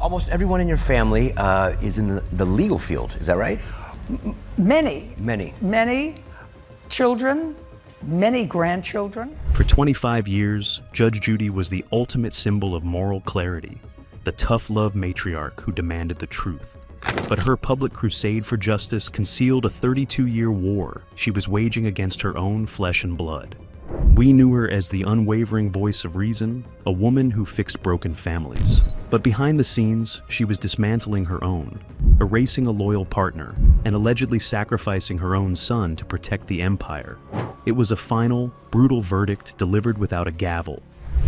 Almost everyone in your family is in the legal field, is that right? Many. Many Children, many grandchildren. For 25 years, Judge Judy was the ultimate symbol of moral clarity, the tough-love matriarch who demanded the truth. But her public crusade for justice concealed a 32-year war she was waging against her own flesh and blood. We knew her as the unwavering voice of reason, a woman who fixed broken families. But behind the scenes, she was dismantling her own, erasing a loyal partner, and allegedly sacrificing her own son to protect the empire. It was a final, brutal verdict delivered without a gavel.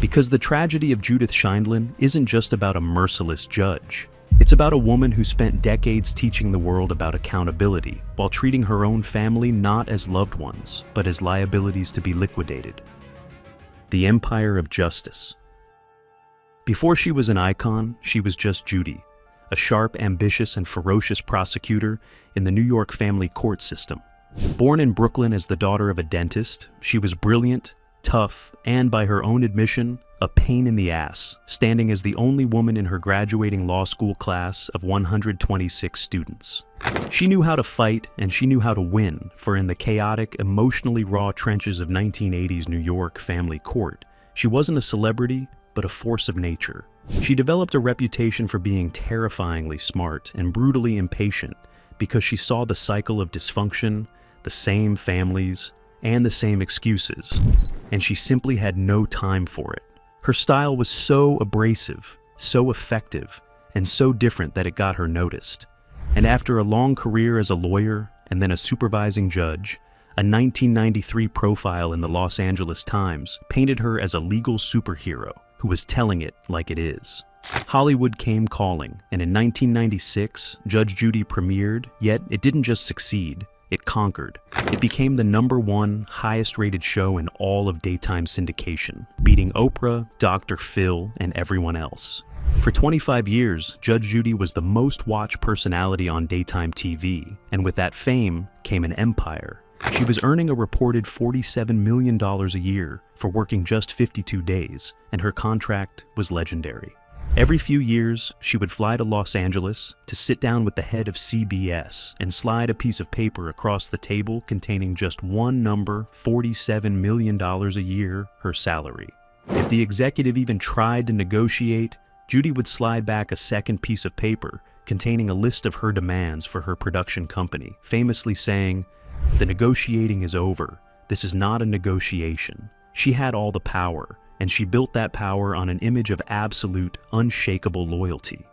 Because the tragedy of Judith Sheindlin isn't just about a merciless judge. It's about a woman who spent decades teaching the world about accountability, while treating her own family not as loved ones, but as liabilities to be liquidated. The Empire of Justice. Before she was an icon, she was just Judy, a sharp, ambitious, and ferocious prosecutor in the New York family court system. Born in Brooklyn as the daughter of a dentist, she was brilliant, tough, and by her own admission, a pain in the ass, standing as the only woman in her graduating law school class of 126 students. She knew how to fight and she knew how to win, for in the chaotic, emotionally raw trenches of 1980s New York family court, she wasn't a celebrity, but a force of nature. She developed a reputation for being terrifyingly smart and brutally impatient because she saw the cycle of dysfunction, the same families, and the same excuses, and she simply had no time for it. Her style was so abrasive, so effective, and so different that it got her noticed. And after a long career as a lawyer and then a supervising judge, a 1993 profile in the Los Angeles Times painted her as a legal superhero who was telling it like it is. Hollywood came calling, and in 1996, Judge Judy premiered, yet it didn't just succeed, it conquered. It became the #1 highest-rated show in all of daytime syndication, beating Oprah, Dr. Phil, and everyone else. For 25 years, Judge Judy was the most-watched personality on daytime TV, and with that fame came an empire. She was earning a reported $47 million a year for working just 52 days, and her contract was legendary. Every few years, she would fly to Los Angeles to sit down with the head of CBS and slide a piece of paper across the table containing just one number, $47 million a year, her salary. If the executive even tried to negotiate, Judy would slide back a second piece of paper containing a list of her demands for her production company, famously saying, "The negotiating is over. This is not a negotiation." She had all the power, and she built that power on an image of absolute, unshakable loyalty.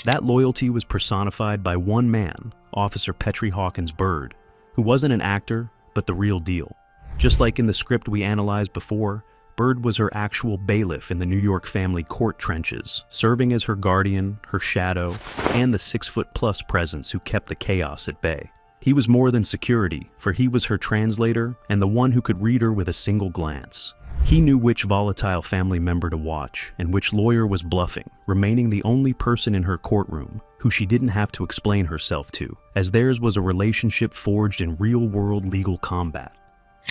That loyalty was personified by one man, Officer Petri Hawkins Byrd, who wasn't an actor, but the real deal. Just like in the script we analyzed before, Byrd was her actual bailiff in the New York family court trenches, serving as her guardian, her shadow, and the 6-foot-plus presence who kept the chaos at bay. He was more than security, for he was her translator and the one who could read her with a single glance. He knew which volatile family member to watch and which lawyer was bluffing, remaining the only person in her courtroom who she didn't have to explain herself to, as theirs was a relationship forged in real-world legal combat.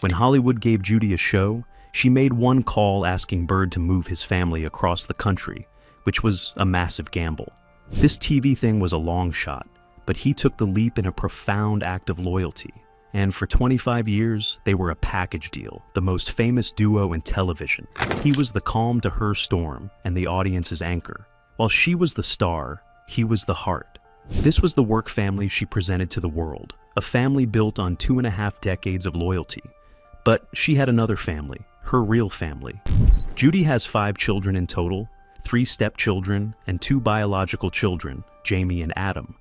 When Hollywood gave Judy a show, she made one call asking Byrd to move his family across the country, which was a massive gamble. This TV thing was a long shot, but he took the leap in a profound act of loyalty. And for 25 years, they were a package deal, the most famous duo in television. He was the calm to her storm and the audience's anchor. While she was the star, he was the heart. This was the work family she presented to the world, a family built on 2.5 decades of loyalty. But she had another family, her real family. Judy has 5 children in total, 3 stepchildren and 2 biological children, Jamie and Adam.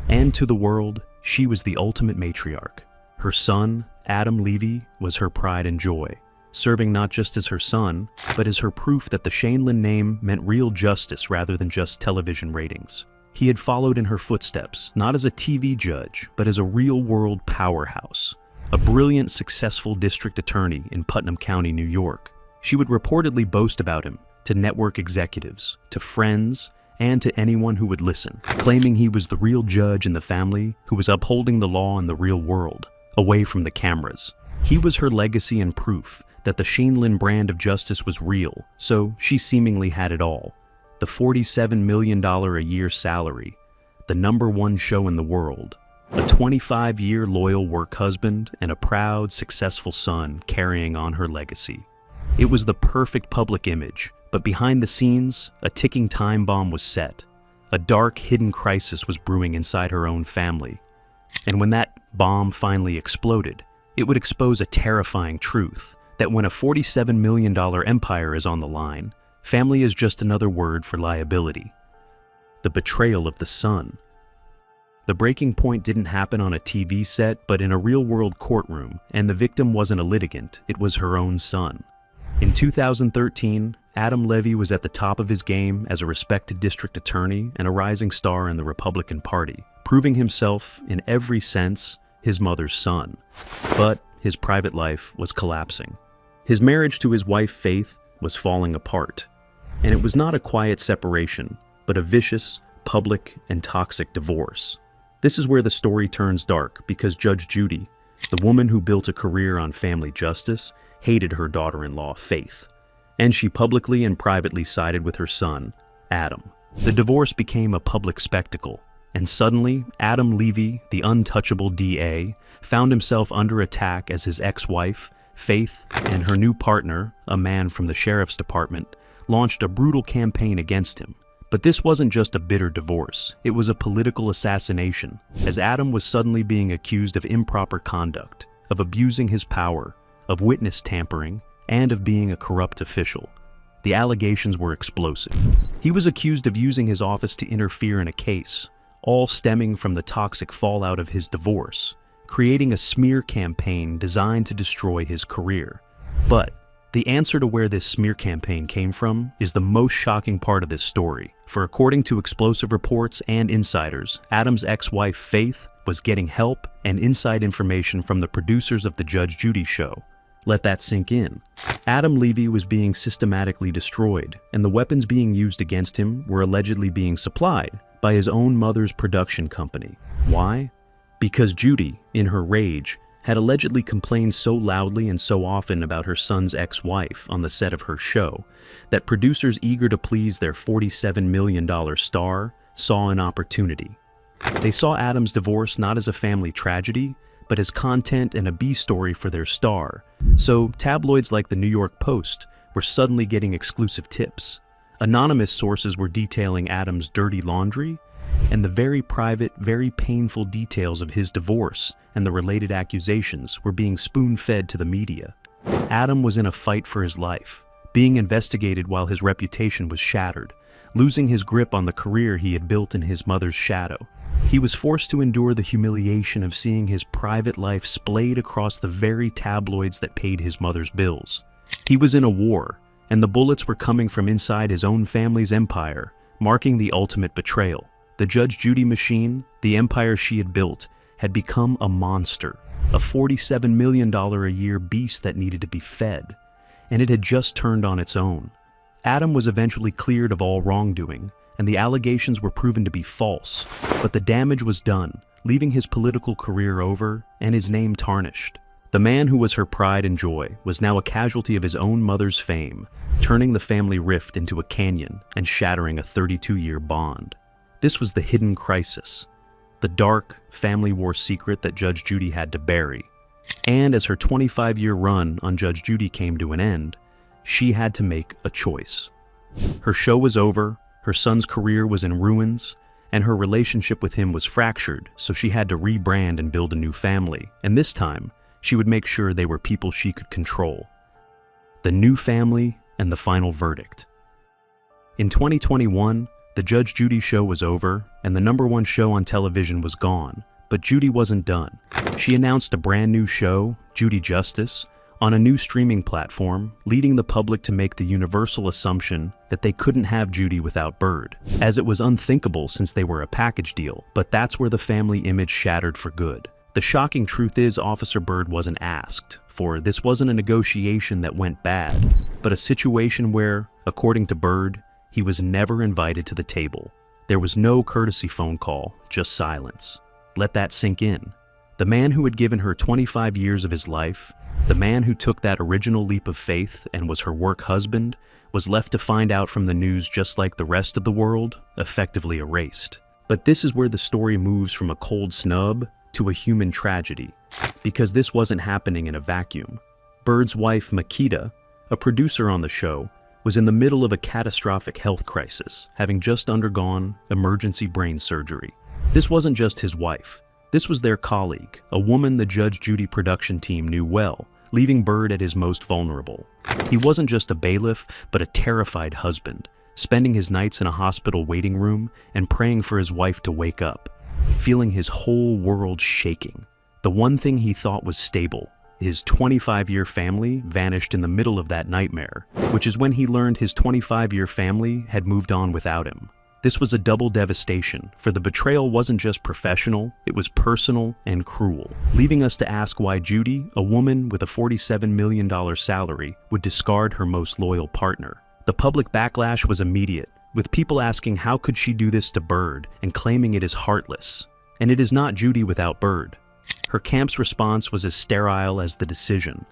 And to the world, she was the ultimate matriarch. Her son, Adam Levy, was her pride and joy, serving not just as her son, but as her proof that the Sheindlin name meant real justice rather than just television ratings. He had followed in her footsteps, not as a TV judge, but as a real-world powerhouse, a brilliant, successful district attorney in Putnam County, New York. She would reportedly boast about him to network executives, to friends, and to anyone who would listen, claiming he was the real judge in the family who was upholding the law in the real world, away from the cameras. He was her legacy and proof that the Sheindlin brand of justice was real, so she seemingly had it all. the $47 million a year salary, the #1 show in the world, a 25-year loyal work husband, and a proud, successful son carrying on her legacy. It was the perfect public image, but behind the scenes, a ticking time bomb was set. A dark, hidden crisis was brewing inside her own family. And when that bomb finally exploded, it would expose a terrifying truth, that when a $47 million empire is on the line, family is just another word for liability. The betrayal of the son. The breaking point didn't happen on a TV set, but in a real-world courtroom, and the victim wasn't a litigant, it was her own son. In 2013, Adam Levy was at the top of his game as a respected district attorney and a rising star in the Republican Party, proving himself, in every sense, his mother's son. But his private life was collapsing. His marriage to his wife, Faith, was falling apart. And it was not a quiet separation, but a vicious, public, and toxic divorce. This is where the story turns dark, because Judge Judy, the woman who built a career on family justice, hated her daughter-in-law, Faith. And she publicly and privately sided with her son, Adam. The divorce became a public spectacle, and suddenly, Adam Levy, the untouchable DA, found himself under attack as his ex-wife, Faith, and her new partner, a man from the sheriff's department, launched a brutal campaign against him. But this wasn't just a bitter divorce, it was a political assassination, as Adam was suddenly being accused of improper conduct, of abusing his power, of witness tampering, and of being a corrupt official. The allegations were explosive. He was accused of using his office to interfere in a case, all stemming from the toxic fallout of his divorce, creating a smear campaign designed to destroy his career. But the answer to where this smear campaign came from is the most shocking part of this story, for according to explosive reports and insiders, Adam's ex-wife Faith was getting help and inside information from the producers of the Judge Judy show. Let that sink in. Adam Levy was being systematically destroyed, and the weapons being used against him were allegedly being supplied by his own mother's production company. Why? Because Judy, in her rage, had allegedly complained so loudly and so often about her son's ex-wife on the set of her show that producers eager to please their $47 million star saw an opportunity. They saw Adam's divorce not as a family tragedy, but as content and a B-story for their star. So tabloids like the New York Post were suddenly getting exclusive tips. Anonymous sources were detailing Adam's dirty laundry, and the very private, very painful details of his divorce and the related accusations were being spoon-fed to the media. Adam was in a fight for his life, being investigated while his reputation was shattered, losing his grip on the career he had built in his mother's shadow. He was forced to endure the humiliation of seeing his private life splayed across the very tabloids that paid his mother's bills. He was in a war, and the bullets were coming from inside his own family's empire, marking the ultimate betrayal. The Judge Judy machine, the empire she had built, had become a monster, a $47 million a year beast that needed to be fed, and it had just turned on its own. Adam was eventually cleared of all wrongdoing, and the allegations were proven to be false, but the damage was done, leaving his political career over and his name tarnished. The man who was her pride and joy was now a casualty of his own mother's fame, turning the family rift into a canyon and shattering a 32-year bond. This was the hidden crisis, the dark family war secret that Judge Judy had to bury. And as her 25-year run on Judge Judy came to an end, she had to make a choice. Her show was over, her son's career was in ruins, and her relationship with him was fractured, so she had to rebrand and build a new family. And this time, she would make sure they were people she could control. The new family and the final verdict. In 2021, the Judge Judy show was over, and the #1 show on television was gone, but Judy wasn't done. She announced a brand new show, Judy Justice, on a new streaming platform, leading the public to make the universal assumption that they couldn't have Judy without Byrd, as it was unthinkable since they were a package deal, but that's where the family image shattered for good. The shocking truth is Officer Byrd wasn't asked, for this wasn't a negotiation that went bad, but a situation where, according to Byrd, he was never invited to the table. There was no courtesy phone call, just silence. Let that sink in. The man who had given her 25 years of his life, the man who took that original leap of faith and was her work husband, was left to find out from the news just like the rest of the world, effectively erased. But this is where the story moves from a cold snub to a human tragedy, because this wasn't happening in a vacuum. Byrd's wife, Makita, a producer on the show, was in the middle of a catastrophic health crisis, having just undergone emergency brain surgery. This wasn't just his wife. This was their colleague, a woman the Judge Judy production team knew well, leaving Byrd at his most vulnerable. He wasn't just a bailiff, but a terrified husband, spending his nights in a hospital waiting room and praying for his wife to wake up, feeling his whole world shaking. The one thing he thought was stable, his 25-year family, vanished in the middle of that nightmare, which is when he learned his 25-year family had moved on without him. This was a double devastation, for the betrayal wasn't just professional, it was personal and cruel, leaving us to ask why Judy, a woman with a $47 million salary, would discard her most loyal partner. The public backlash was immediate, with people asking how could she do this to Byrd and claiming it is heartless. And it is not Judy without Byrd. Her camp's response was as sterile as the decision.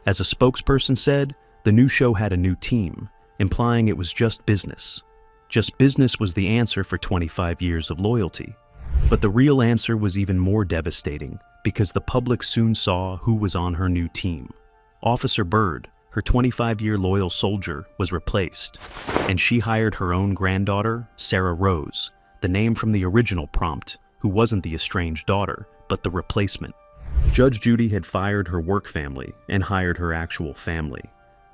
As a spokesperson said, the new show had a new team, implying it was just business. Just business was the answer for 25 years of loyalty. But the real answer was even more devastating, because the public soon saw who was on her new team. Officer Byrd, her 25-year loyal soldier, was replaced, and she hired her own granddaughter, Sarah Rose, the name from the original prompt, who wasn't the estranged daughter, but the replacement. Judge Judy had fired her work family and hired her actual family,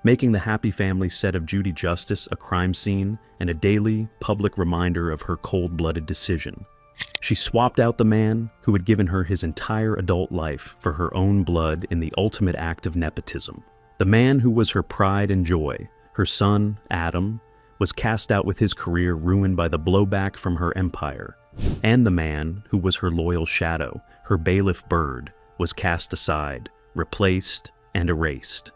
making the happy family set of Judy Justice a crime scene and a daily, public reminder of her cold-blooded decision. She swapped out the man who had given her his entire adult life for her own blood in the ultimate act of nepotism. The man who was her pride and joy, her son, Adam, was cast out with his career ruined by the blowback from her empire. And the man who was her loyal shadow, her bailiff Byrd, was cast aside, replaced, and erased.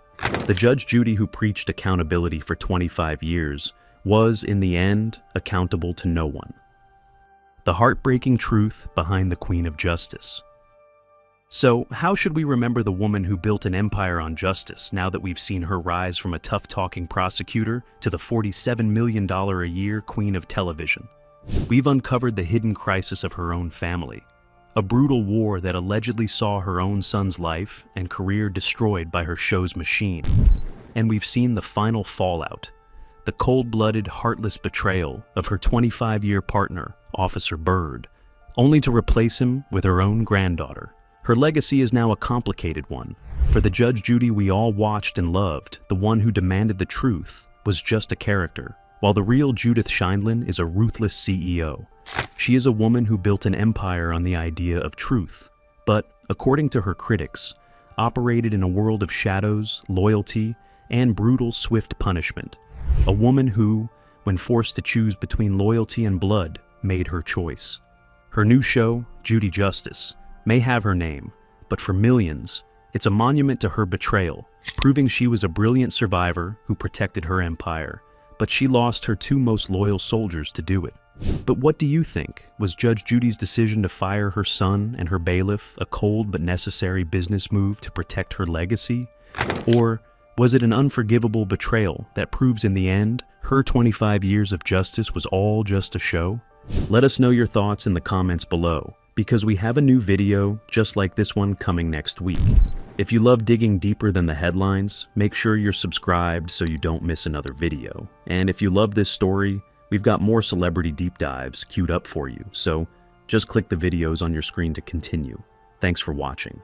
The Judge Judy who preached accountability for 25 years was, in the end, accountable to no one. The heartbreaking truth behind the Queen of Justice. So, how should we remember the woman who built an empire on justice now that we've seen her rise from a tough-talking prosecutor to the $47 million a year queen of television? We've uncovered the hidden crisis of her own family, a brutal war that allegedly saw her own son's life and career destroyed by her show's machine. And we've seen the final fallout, the cold-blooded, heartless betrayal of her 25-year partner, Officer Byrd, only to replace him with her own granddaughter. Her legacy is now a complicated one. For the Judge Judy we all watched and loved, the one who demanded the truth, was just a character, while the real Judith Sheindlin is a ruthless CEO. She is a woman who built an empire on the idea of truth, but, according to her critics, operated in a world of shadows, loyalty, and brutal, swift punishment. A woman who, when forced to choose between loyalty and blood, made her choice. Her new show, Judy Justice, may have her name, but for millions, it's a monument to her betrayal, proving she was a brilliant survivor who protected her empire, but she lost her two most loyal soldiers to do it. But what do you think? Was Judge Judy's decision to fire her son and her bailiff a cold but necessary business move to protect her legacy? Or was it an unforgivable betrayal that proves in the end her 25 years of justice was all just a show? Let us know your thoughts in the comments below, because we have a new video just like this one coming next week. If you love digging deeper than the headlines, make sure you're subscribed so you don't miss another video. And if you love this story, we've got more celebrity deep dives queued up for you, so just click the videos on your screen to continue. Thanks for watching.